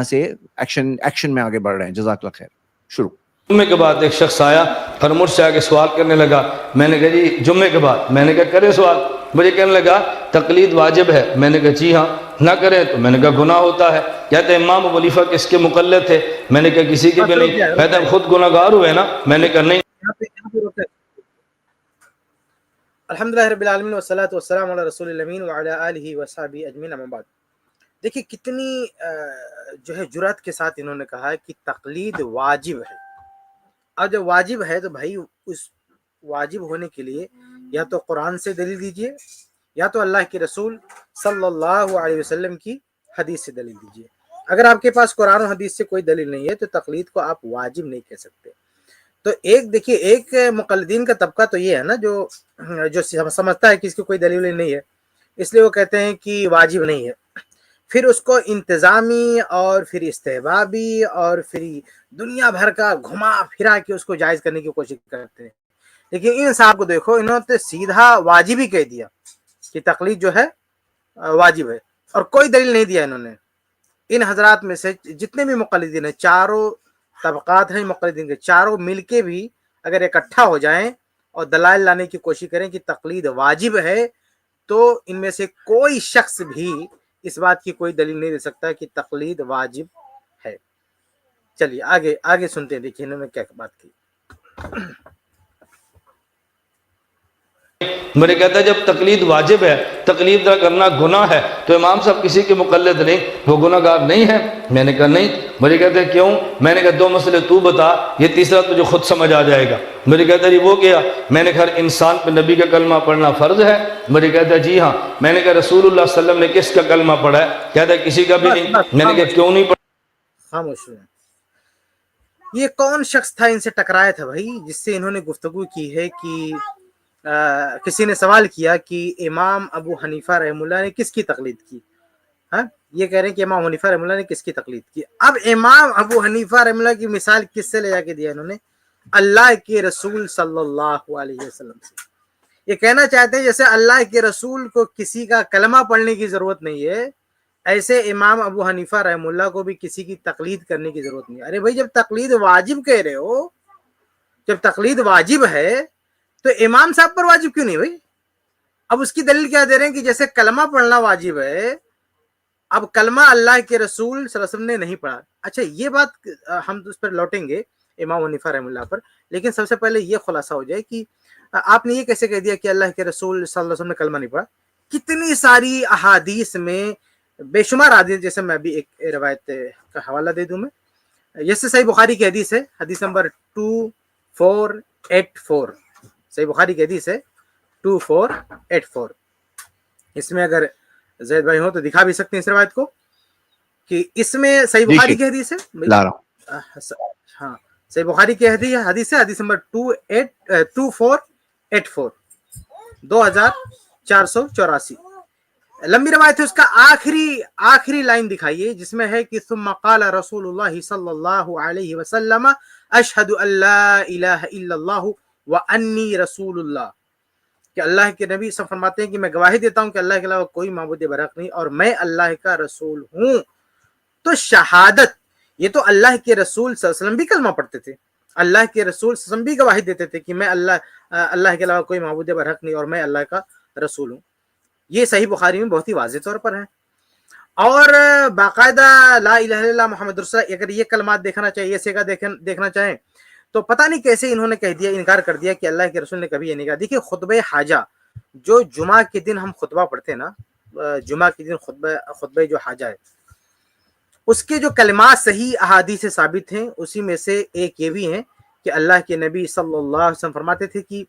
سے ایکشن میں آگے بڑھ رہے ہیں. جزاک اللہ خیر. شروع. جمعے کے بعد ایک شخص آیا اور مجھ سے آگے سوال کرنے لگا. میں نے کہا جی جمعے کے بعد. میں نے کہا کریں سوال. مجھے کہنے لگا تقلید واجب ہے. میں نے کہا جی ہاں. نہ کریں تو میں نے کہا گناہ ہوتا ہے. کہتے ہیں امام ابو حنیفہ کس کے مقلد تھے؟ میں نے کہا کسی کے بھی نہیں. کہتے ہیں خود گناہ گار ہوئے نا. میں نے کہا نہیں. الحمدللہ رب العالمین والصلاۃ والسلام علی رسول الامین وعلی آلہ وصحبہ اجمعین. اما بعد. دیکھیے کتنی جو ہے جرأت کے ساتھ انہوں نے کہا کہ تقلید واجب ہے. اور جب واجب ہے تو بھائی اس واجب ہونے کے لیے یا تو قرآن سے دلیل دیجئے یا تو اللہ کے رسول صلی اللہ علیہ وسلم کی حدیث سے دلیل دیجئے. اگر آپ کے پاس قرآن و حدیث سے کوئی دلیل نہیں ہے تو تقلید کو آپ واجب نہیں کہہ سکتے. تو ایک دیکھیے ایک مقلدین کا طبقہ تو یہ ہے نا جو سمجھتا ہے کہ اس کی کوئی دلیل نہیں ہے اس لیے وہ کہتے ہیں کہ واجب نہیں ہے. پھر اس کو انتظامی اور پھر استحبابی اور پھر دنیا بھر کا گھما پھرا کے اس کو جائز کرنے کی کوشش کرتے ہیں. لیکن ان صاحب کو دیکھو انہوں نے سیدھا واجب ہی کہہ دیا کہ تقلید جو ہے واجب ہے اور کوئی دلیل نہیں دیا انہوں نے. ان حضرات میں سے جتنے بھی مقلدین ہیں چاروں طبقات ہیں مقلدین کے چاروں مل کے بھی اگر اکٹھا ہو جائیں اور دلائل لانے کی کوشش کریں کہ تقلید واجب ہے تو ان میں سے کوئی شخص بھی اس بات کی کوئی دلیل نہیں دے سکتا کہ تقلید واجب ہے. چلیے آگے سنتے ہیں. دیکھیے انہوں نے کیا بات کی. میرے کہتا ہے جب تقلید واجب ہے تقلید کرنا گناہ ہے تو امام صاحب کسی کے مقلد نہیں وہ گناہ گار نہیں ہے. میں نے کہا نہیں. مجھے کہتے ہیں کیوں؟ میں نے کہا دو مسئلے تو بتا یہ تیسرا تجھے خود سمجھ آ جائے گا. مجھے کہتا ہے جی وہ کیا؟ میں نے کہا انسان پہ نبی کا کلمہ پڑھنا فرض ہے. مجھے کہتا ہے جی ہاں. میں نے کہا رسول اللہ صلی اللہ علیہ وسلم نے کس کا کلمہ پڑھا ہے؟ کہتا ہے کسی کا بھی نہیں. میں نے کہا کیوں نہیں پڑھا؟ خاموش ہوئے. یہ کون شخص تھا ان سے ٹکرایا تھا بھائی جس سے انہوں نے گفتگو کی ہے کہ کسی نے سوال کیا کہ امام ابو حنیفہ رحمہ اللہ نے کس کی تقلید کی؟ ہاں یہ کہہ رہے ہیں کہ امام حنیفہ رحمہ اللہ نے کس کی تقلید کی. اب امام ابو حنیفہ رحمہ اللہ کی مثال کس سے لے جا کے دیا انہوں نے؟ اللہ کے رسول صلی اللہ علیہ وسلم سے. یہ کہنا چاہتے ہیں جیسے اللہ کے رسول کو کسی کا کلمہ پڑھنے کی ضرورت نہیں ہے ایسے امام ابو حنیفہ رحمہ اللہ کو بھی کسی کی تقلید کرنے کی ضرورت نہیں ہے. ارے بھائی جب تقلید واجب کہہ رہے ہو جب تقلید واجب ہے تو امام صاحب پر واجب کیوں نہیں بھائی؟ اب اس کی دلیل کیا دے رہے ہیں کہ جیسے کلمہ پڑھنا واجب ہے اب کلمہ اللہ کے رسول صلی اللہ علیہ وسلم نے نہیں پڑھا. اچھا یہ بات ہم اس پر لوٹیں گے امام حنیفہ رحمہ اللہ پر. لیکن سب سے پہلے یہ خلاصہ ہو جائے کہ آپ نے یہ کیسے کہہ دیا کہ اللہ کے رسول صلی اللہ علیہ وسلم نے کلمہ نہیں پڑھا؟ کتنی ساری احادیث میں بے شمار حدیث. جیسے میں ابھی ایک روایت کا حوالہ دے دوں. میں جیسے صحیح بخاری کی حدیث ہے حدیث نمبر 2484 صحیح بخاری کی حدیث ہے 2484. اس میں اگر زید بھائی ہو تو دکھا بھی سکتے ہیں اس روایت کو کہ اس میں صحیح بخاری کی حدیث ہے. ہاں صحیح بخاری کی حدیث ہے حدیث نمبر 2484 2484 لمبی روایت ہے. اس کا آخری لائن دکھائیے جس میں ہے کہ ثم قال رسول اللہ صلی اللہ علیہ وسلم اشہد ان لا الہ الا اللہ وانی رسول اللہ. کہ اللہ کے نبی صلی فرماتے ہیں کہ میں گواہی دیتا ہوں کہ اللہ کے علاوہ کوئی معبود برحق نہیں اور میں اللہ کا رسول ہوں. تو شہادت یہ تو اللہ کے رسول صلی اللہ علیہ وسلم بھی کلمہ پڑھتے تھے. اللہ کے رسول صلی اللہ علیہ وسلم بھی گواہی دیتے تھے کہ میں اللہ کے علاوہ کوئی معبود برحق نہیں اور میں اللہ کا رسول ہوں. یہ صحیح بخاری میں بہت ہی واضح طور پر ہے. اور باقاعدہ لا الہ الا اللہ محمد رسول اللہ اگر یہ کلمات دیکھنا چاہیے یہ سیگا دیکھنا چاہیں تو پتہ نہیں کیسے انہوں نے کہہ دیا انکار کر دیا کہ اللہ کے رسول نے کبھی یہ نہیں کہا. دیکھیے خطبہ حاجہ جو جمعہ کے دن ہم خطبہ پڑھتے ہیں نا جمعہ کے دن خطبہ جو حاجہ ہے اس کے جو کلمات صحیح احادیث سے ثابت ہیں اسی میں سے ایک یہ بھی ہیں کہ اللہ کے نبی صلی اللہ علیہ وسلم فرماتے تھے کہ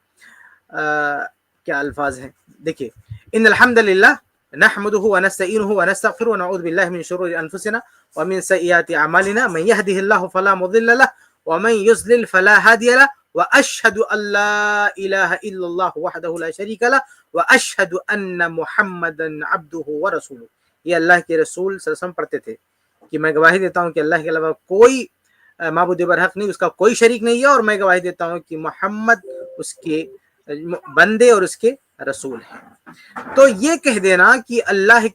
کیا الفاظ ہیں دیکھیے ان الحمد للہ نحمده ونستعینه ونستغفره ونعوذ باللہ من شرور انفسنا ومن سیئات اعمالنا من يهده الله فلا مضل له ومن يضلل فلا هادي له واشهد ان لا اله الا الله وحده لا شريك له واشهد ان محمدا عبده ورسوله. یہ اللہ کے رسول صلی اللہ علیہ وسلم پڑھتے تھے کہ میں گواہی دیتا ہوں کہ اللہ کے علاوہ کوئی معبود برحق نہیں اس کا کوئی شریک نہیں ہے اور میں گواہی دیتا ہوں کہ محمد اس کے بندے اور اس کے رسول ہیں. تو یہ کہہ دینا کہ اللہ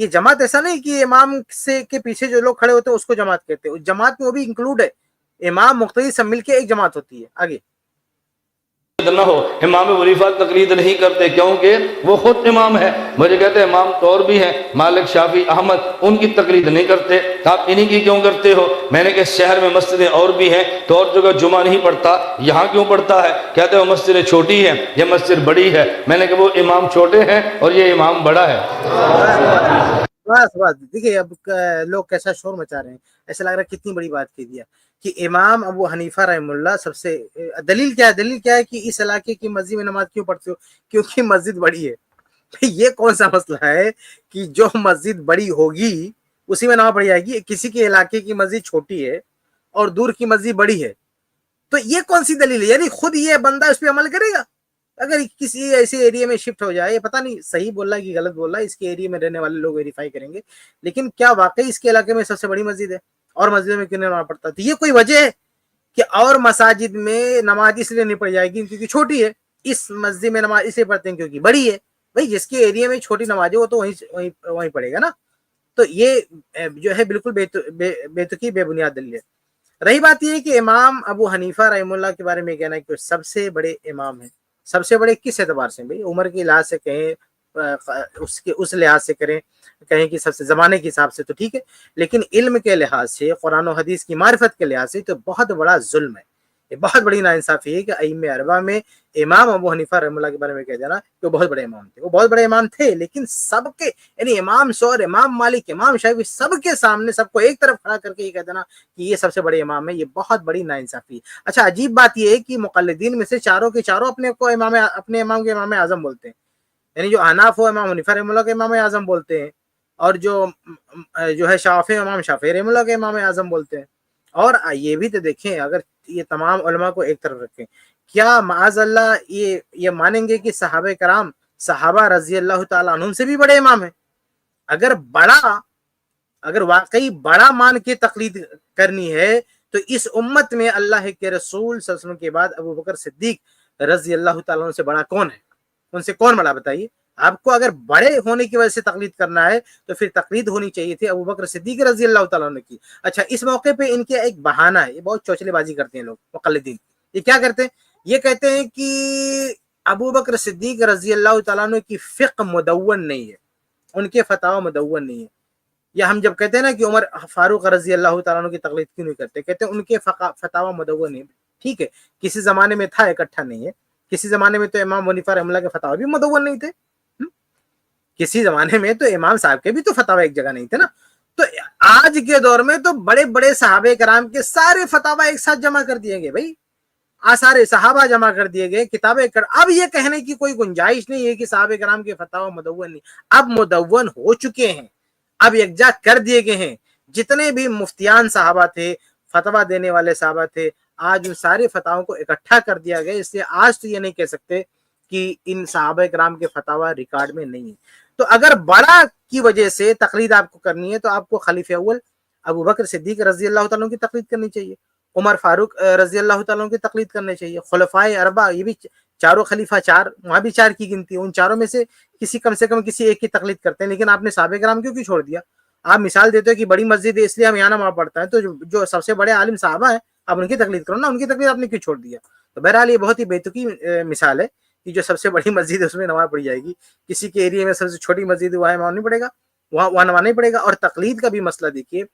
یہ جماعت ایسا نہیں کہ امام سے کے پیچھے جو لوگ کھڑے ہوتے ہیں اس کو جماعت کہتے ہیں, اس جماعت میں وہ بھی انکلوڈ ہے, امام مقتدی سب مل کے ایک جماعت ہوتی ہے. آگے نہ ہو. امام ابو حنیفہ تقلید نہیں کرتے کیونکہ وہ خود امام ہے. مجھے کہتے ہیں امام تو اور بھی ہیں, مالک, شافعی, احمد, ان کی تقلید نہیں کرتے. آپ انہی کی کیوں کرتے ہو؟ میں نے کہا شہر میں مسجدیں اور بھی ہیں تو اور جگہ جمعہ نہیں پڑھتا, یہاں کیوں پڑھتا ہے؟ کہتے ہیں وہ مسجد چھوٹی ہے, یہ مسجد بڑی ہے. میں نے کہا وہ امام چھوٹے ہیں اور یہ امام بڑا ہے. بس بس دیکھیے اب لوگ کیسا شور مچا رہے ہیں, ایسا لگ رہا ہے کتنی بڑی بات کہہ دیا کہ امام ابو حنیفہ رحم اللہ سب سے, دلیل کیا ہے؟ دلیل کیا ہے کہ اس علاقے کی مسجد میں نماز کیوں پڑھتے ہو؟ کیونکہ مسجد بڑی ہے. یہ کون سا مسئلہ ہے کہ جو مسجد بڑی ہوگی اسی میں نماز پڑھی جائے گی؟ کسی کے علاقے کی مسجد چھوٹی ہے اور دور کی مسجد بڑی ہے, تو یہ کون سی دلیل ہے؟ یعنی خود یہ بندہ اس پہ عمل کرے گا؟ اگر کسی ایسے ایریا میں شفٹ ہو جائے, پتہ نہیں صحیح بول رہا ہے کہ غلط بول رہا ہے, اس کے ایریا میں رہنے والے لوگ ویریفائی کریں گے, لیکن کیا واقعی اس کے علاقے میں سب سے بڑی مسجد ہے اور مسجد میں کیوں نہیں نماز پڑھتا؟ تو یہ کوئی وجہ ہے کہ اور مساجد میں نماز اس لیے نہیں پڑھی جائے گی کیونکہ چھوٹی ہے, اس مسجد میں نماز اس لیے پڑھتے ہیں کیونکہ بڑی ہے؟ بھائی جس کے ایریا میں چھوٹی نماز ہے وہ تو وہیں پڑھے گا نا. تو یہ جو ہے بالکل بے تکی بے بنیاد دلیل ہے. رہی بات یہ کہ امام ابو حنیفہ رحم اللہ کے بارے میں کہنا ہے کہ سب سے بڑے امام ہیں. سب سے بڑے کس اعتبار سے؟ بھائی عمر کے لحاظ سے کہیں, اس لحاظ سے کہیں کہ سب سے زمانے کے حساب سے تو ٹھیک ہے, لیکن علم کے لحاظ سے, قرآن و حدیث کی معرفت کے لحاظ سے تو بہت بڑا ظلم ہے, یہ بہت بڑی ناانصافی ہے کہ ائمہ اربعہ میں امام ابو حنیفہ رحم اللہ کے بارے میں کہہ دینا کہ وہ بہت بڑے امام تھے. وہ بہت بڑے امام تھے, لیکن سب کے یعنی امام سور, امام مالک, امام شافعی, سب کے سامنے سب کو ایک طرف کھڑا کر کے یہ کہہ دینا کہ یہ سب سے بڑے امام ہے, یہ بہت بڑی ناانصافی ہے. اچھا عجیب بات یہ ہے کہ مقلدین میں سے چاروں کے چاروں اپنے امام کے امام اعظم بولتے ہیں, یعنی جو حناف ہو امام حنیفہ رحم اللہ کے امام اعظم بولتے ہیں, اور جو ہے شافعی امام شافعی رحم اللہ کے امام اعظم بولتے ہیں. اور یہ بھی تو دیکھیں, اگر یہ تمام علماء کو ایک طرف رکھیں, کیا معاذ اللہ یہ مانیں گے کہ صحابہ کرام, صحابہ رضی اللہ تعالیٰ عنہم سے بھی بڑے امام ہیں؟ اگر واقعی بڑا مان کے تقلید کرنی ہے تو اس امت میں اللہ کے رسول صلی اللہ علیہ وسلم کے بعد ابو بکر صدیق رضی اللہ تعالیٰ عنہ سے بڑا کون ہے؟ ان سے کون بڑا بتائیے آپ کو. اگر بڑے ہونے کی وجہ سے تقلید کرنا ہے تو پھر تقلید ہونی چاہیے تھی ابو بکر صدیق رضی اللہ تعالیٰ عنہ کی. اچھا اس موقع پہ ان کے ایک بہانہ ہے, یہ بہت چوچلے بازی کرتے ہیں لوگ مقلدین. یہ کیا کرتے ہیں؟ یہ کہتے ہیں کہ ابو بکر صدیق رضی اللہ تعالیٰ عنہ کی فقہ مدون نہیں ہے, ان کے فتاوی مدون نہیں ہے. یا ہم جب کہتے ہیں نا کہ عمر فاروق رضی اللہ تعالیٰ عنہ کی تقلید کیوں نہیں کرتے, کہتے ہیں ان کے فتاوی مدون نہیں. ٹھیک ہے, کسی زمانے میں تھا, اکٹھا نہیں ہے. کسی زمانے میں تو امام حنیفہ رحمہ اللہ کے فتاوی بھی مدون نہیں تھے, کسی زمانے میں تو امام صاحب کے بھی تو فتاوی ایک جگہ نہیں تھے نا. تو آج کے دور میں تو بڑے بڑے صحابہ کرام کے سارے فتاوی ایک ساتھ جمع کر دیے گئے, بھائی آثار صحابہ جمع کر دیے گئے, کتابیں اب یہ کہنے کی کوئی گنجائش نہیں ہے کہ صحابہ کرام کے فتاوی مدون نہیں, اب مدون ہو چکے ہیں, اب یکجا کر دیے گئے ہیں. جتنے بھی مفتیان صحابہ تھے, فتویٰ دینے والے صحابہ تھے, آج ان سارے فتاووں کو اکٹھا کر دیا گیا. اس لیے آج تو یہ نہیں کہہ سکتے کہ ان صحابہ کرام کے فتاوی ریکارڈ میں نہیں ہے. تو اگر بڑا کی وجہ سے تقلید آپ کو کرنی ہے تو آپ کو خلیفہ اول ابو بکر صدیق رضی اللہ تعالیٰ کی تقلید کرنی چاہیے, عمر فاروق رضی اللہ تعالیٰ کی تقلید کرنی چاہیے, خلفائے اربعہ, یہ بھی چاروں خلیفہ, چار وہاں بھی چار کی گنتی ہے, ان چاروں میں سے کم سے کم کسی ایک کی تقلید کرتے ہیں. لیکن آپ نے صحابہ کرام کیوں چھوڑ دیا؟ آپ مثال دیتے ہو کہ بڑی مسجد ہے اس لیے ہم یہاں نماز پڑھتا ہے, تو جو سب سے بڑے عالم صحابہ ہیں آپ ان کی تقلید کرو نا, ان کی تقلید آپ نے کیوں چھوڑ دیا؟ تو بہرحال یہ بہت ہی بیتکی مثال ہے کہ جو سب سے بڑی مسجد ہے اس میں نماز پڑھی جائے گی, کسی کے ایریا میں سب سے چھوٹی مسجد ہے وہاں نماز نہیں پڑے گا, وہاں نماز نہیں پڑے گا. اور تقلید کا بھی مسئلہ دیکھیے,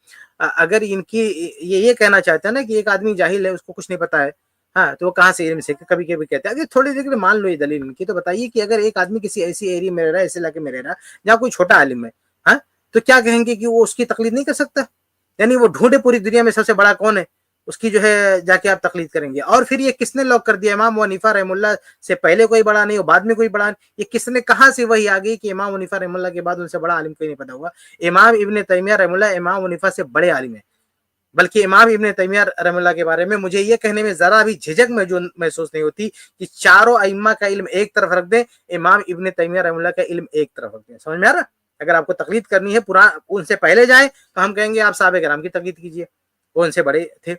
اگر ان کی یہ کہنا چاہتے ہیں نا کہ ایک آدمی جاہل ہے, اس کو کچھ نہیں پتا ہے, ہاں تو وہ کہاں سے علم سے, کبھی کبھی کہتے ہیں اگر تھوڑی دیر کے مان لو یہ دلیل ان کی, تو بتائیے کہ اگر ایک آدمی کسی ایسی ایریا میں رہ رہا ہے, ایسے علاقے میں رہ رہا ہے جہاں کوئی چھوٹا عالم ہے, ہاں تو کیا کہیں گے کہ وہ اس کی تقلید نہیں کر سکتا؟ یعنی وہ ڈھونڈے پوری دنیا میں سب سے بڑا کون ہے, اس کی جو ہے جا کے آپ تقلید کریں گے. اور پھر یہ کس نے لاک کر دیا؟ امام ابو حنیفہ رحم اللہ سے پہلے کوئی بڑا نہیں اور بعد میں کوئی بڑا نہیں. یہ کس نے, کہاں سے وہی آ گئی کہ امام ابو حنیفہ رحم اللہ کے بعد ان سے بڑا عالم کوئی نہیں پتا ہوگا؟ امام ابن تیمیہ رحم اللہ امام ابو حنیفہ سے بڑے عالم ہیں, بلکہ امام ابن تیمیہ رحم اللہ کے بارے میں مجھے یہ کہنے میں ذرا بھی جھجک محسوس نہیں ہوتی کہ چاروں ائمہ کا علم ایک طرف رکھ دیں, امام ابن تیمیہ رحم اللہ کا علم ایک طرف رکھ دیں. سمجھ میں آ رہا؟ اگر آپ کو تقلید کرنی ہے ان سے پہلے جائیں تو ہم کہیں گے آپ صحابہ کرام کی تقلید کیجیے, وہ ان سے بڑے تھے.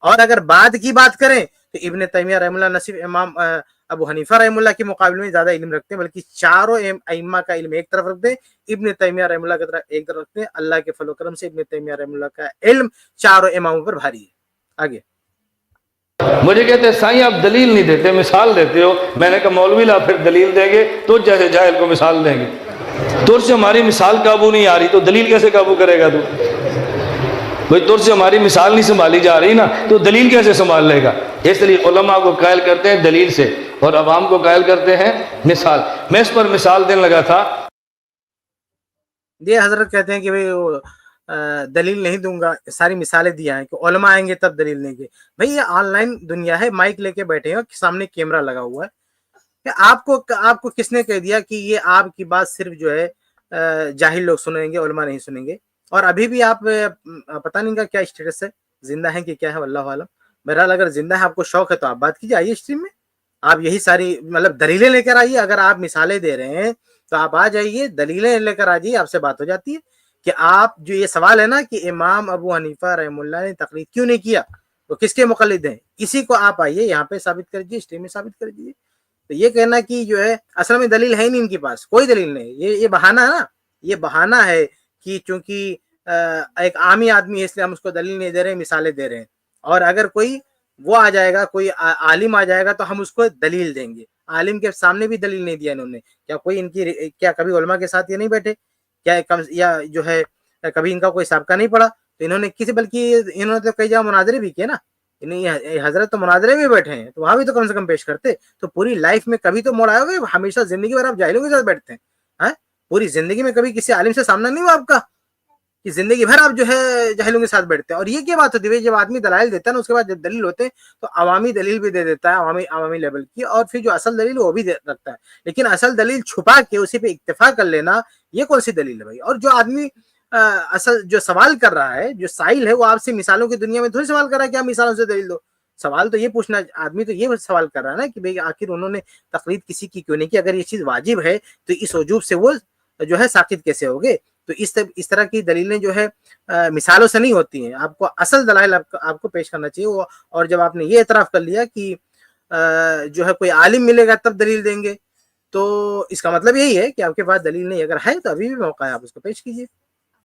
اور اگر بعد کی بات کریں تو ابن تیمیہ رحم اللہ نہ صرف امام ابو حنیفہ رحمہ اللہ کے مقابلے میں زیادہ علم رکھتے ہیں، بلکہ چاروں ائمہ کا علم ایک طرف رکھتے ہیں، ابن تیمیہ رحمہ اللہ کی طرف ایک طرف رکھتے ہیں۔ اللہ کے فضل و کرم سے ابن تیمیہ رحمہ اللہ کا علم چاروں اماموں پر بھاری ہے۔ آگے مجھے کہتے ہیں سائیں آپ دلیل نہیں دیتے، مثال دیتے ہو۔ میں نے کہا مولوی لا پھر دلیل دیں گے تو جیسے جاہل کو مثال دیں گے، تر سے ہماری مثال قابو نہیں آ رہی تو دلیل کیسے قابو کرے گا تو؟ بھئی تر سے ہماری مثال نہیں سنبھالی جا رہی نا تو دلیل کیسے سنبھال لے گا؟ اس لیے علماء کو قائل کرتے ہیں دلیل سے اور عوام کو قائل کرتے ہیں مثال۔ میں اس پر مثال دینے لگا تھا۔ یہ حضرت کہتے ہیں کہ بھئی وہ دلیل نہیں دوں گا، ساری مثالیں دیا ہیں کہ علماء آئیں گے تب دلیل دیں گے۔ بھئی یہ آن لائن دنیا ہے، مائک لے کے بیٹھے ہیں، سامنے کیمرہ لگا ہوا ہے، کہ آپ کو کس نے کہہ دیا کہ یہ آپ کی بات صرف جو ہے جاہل لوگ سنیں گے، علماء نہیں سنیں گے؟ اور ابھی بھی آپ پتہ نہیں کا کیا اسٹیٹس ہے، زندہ ہیں کہ کیا ہے، واللہ عالم۔ بہرحال اگر زندہ ہے، آپ کو شوق ہے تو آپ بات کیجیے، آئیے اسٹریم میں، آپ یہی ساری مطلب دلیلیں لے کر آئیے۔ اگر آپ مثالیں دے رہے ہیں تو آپ آ جائیے، دلیلیں لے کر آ جائیے، آپ سے بات ہو جاتی ہے۔ کہ آپ جو یہ سوال ہے نا کہ امام ابو حنیفہ رحمہ اللہ نے تقلید کیوں نہیں کیا، تو کس کے مقلد ہیں، اسی کو آپ آئیے یہاں پہ ثابت کر دیجیے، اسٹریم میں ثابت کر دیجیے۔ تو یہ کہنا کہ جو ہے اصل میں دلیل ہے ہی نہیں ان کے پاس، کوئی دلیل نہیں، یہ بہانہ ہے نا، یہ بہانہ ہے کہ چونکہ ایک عامی آدمی ہے اس لیے ہم اس کو دلیل نہیں دے رہے ہیں، مثالیں دے رہے ہیں۔ اور اگر کوئی وہ آ جائے گا، کوئی عالم آ جائے گا تو ہم اس کو دلیل دیں گے۔ عالم کے سامنے بھی دلیل نہیں دیا انہوں نے۔ کیا کوئی ان کی کیا کبھی علماء کے ساتھ یہ نہیں بیٹھے؟ کیا یا جو ہے کبھی ان کا کوئی سابقہ نہیں پڑا؟ تو انہوں نے کسی، بلکہ انہوں نے تو کئی جگہ مناظرے بھی کیے نا، حضرت تو مناظرے میں بیٹھے ہیں تو وہاں بھی تو کم سے کم پیش کرتے۔ تو پوری لائف میں کبھی تو موڑ آئے ہوگا، ہمیشہ زندگی بھر آپ جاہلوں کے ساتھ بیٹھتے ہیں؟ پوری زندگی میں کبھی کسی عالم سے سامنا نہیں ہوا آپ کا کہ زندگی بھر آپ جو ہے جاہلوں کے ساتھ بیٹھتے ہیں؟ اور یہ کیا بات ہوتی ہے؟ جب آدمی دلائل دیتا ہے نا، اس کے بعد جب دلیل ہوتے ہیں تو عوامی دلیل بھی دے دیتا ہے، عوامی لیول کی، اور پھر جو اصل دلیل وہ بھی رکھتا ہے۔ لیکن اصل دلیل چھپا کے اسی پہ اکتفا کر لینا، یہ کون سی دلیل ہے بھائی؟ اور جو آدمی اصل جو سوال کر رہا ہے، جو سائل ہے، وہ آپ سے مثالوں کی دنیا میں تھوڑی سوال کر رہا ہے کہ آپ مثالوں سے دلیل دو۔ سوال تو یہ پوچھنا، آدمی تو یہ سوال کر رہا ہے نا کہ بھئی آخر انہوں نے تقلید کسی کی کیوں نہیں کی؟ اگر یہ چیز واجب ہے تو اس وجوب سے وہ جو ہے ساقط کیسے ہوگے؟ تو اس طرح کی دلیلیں جو ہے مثالوں سے نہیں ہوتی ہیں، آپ کو اصل دلائل آپ کو پیش کرنا چاہیے۔ اور جب آپ نے یہ اعتراف کر لیا کہ جو ہے کوئی عالم ملے گا تب دلیل دیں گے، تو اس کا مطلب یہی ہے کہ آپ کے پاس دلیل نہیں۔ اگر ہے تو ابھی بھی موقع ہے، آپ اس کو پیش کیجیے۔